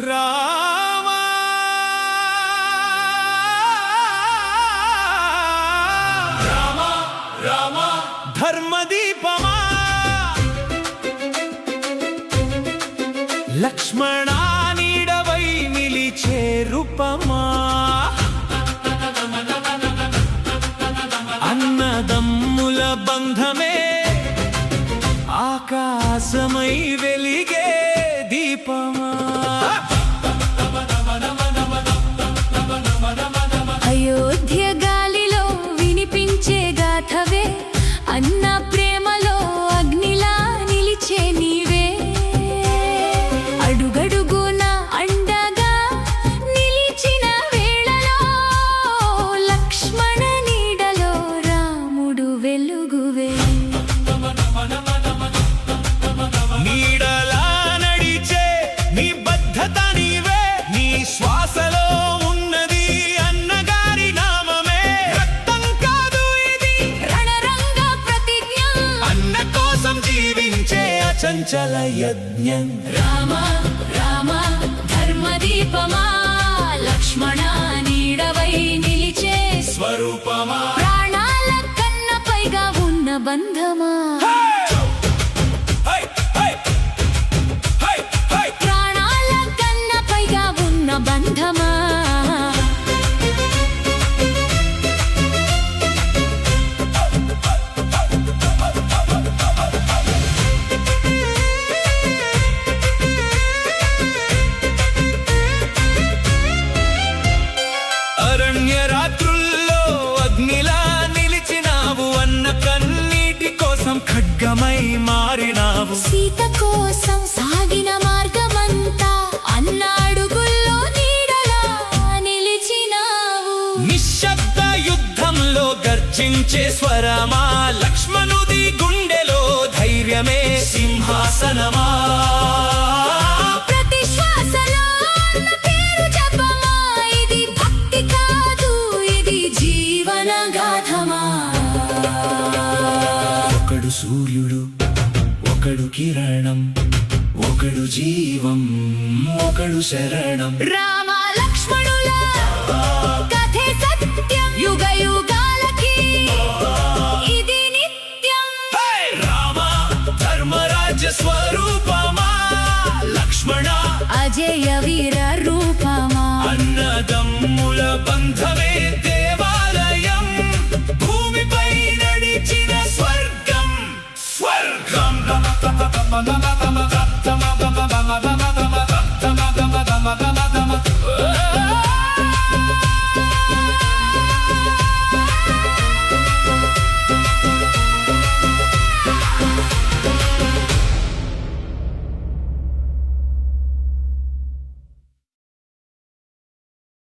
రామ రామ రామ ధర్మదీపమా లక్ష్మణ నీడవై నిలిచే రూపమా అన్నదమ్ముల బంధమే ఆకాశమై వెలిగే దీపమా అయోధ్య గాలిలో వినిపించే గాథవే అన్న ప్రేమలో అగ్నిలా నిలిచే నీవే అడుగడుగున అండగా నిలిచిన వేళలో లక్ష్మణ నీడలో రాముడు వెలుగువే నీడలా నడిచే నీ బద్ధత నీవే నీ శ్వాసలో ఉన్నది అన్నగారి నామమే రక్తం కాదు ఇది రణరంగ ప్రతిజ్ఞ అన్న కోసం జీవించే అచంచల యజ్ఞం రామ రామ ధర్మదీపమా లక్ష్మణ నీడవై నిలిచే స్వరూపమా ప్రాణాల కన్న పైగా ఉన్న బంధమా ప్రాణాల కన్న పైగా ఉన్న బంధమా అరణ్య రాత్రుల్లో అగ్నిలా నిలిచినావు అన్న కన్నీటి కోసం ఖడ్గమై మారినావు సీత కోసం సాగిన మార్గమంతా అన్న అడుగుల్లో నీడలా నిలిచినావు నిశ్శబ్ద యుద్ధంలో గర్జించే స్వరమా లక్ష్మణుడి గుండెలో ధైర్యమే సింహాసనమా ప్రతి శ్వాసలో అన్న పేరు జపమా ఇది భక్తి కాదు ఇది జీవన గాథమా ఒకడు సూర్యుడు ఒకడు కిరణం ఒకడు జీవం ఒకడు శరణం రామ లక్ష్మణుల కథే సత్యం యుగ యుగాలకి ఇది నిత్యం రామ ధర్మరాజ్య స్వరూపమా లక్ష్మణ అజయ వీర రూపమా అన్నదమ్ముల బంధమే దేవాలయం భూమిపై నడిచిన స్వర్గం స్వర్గం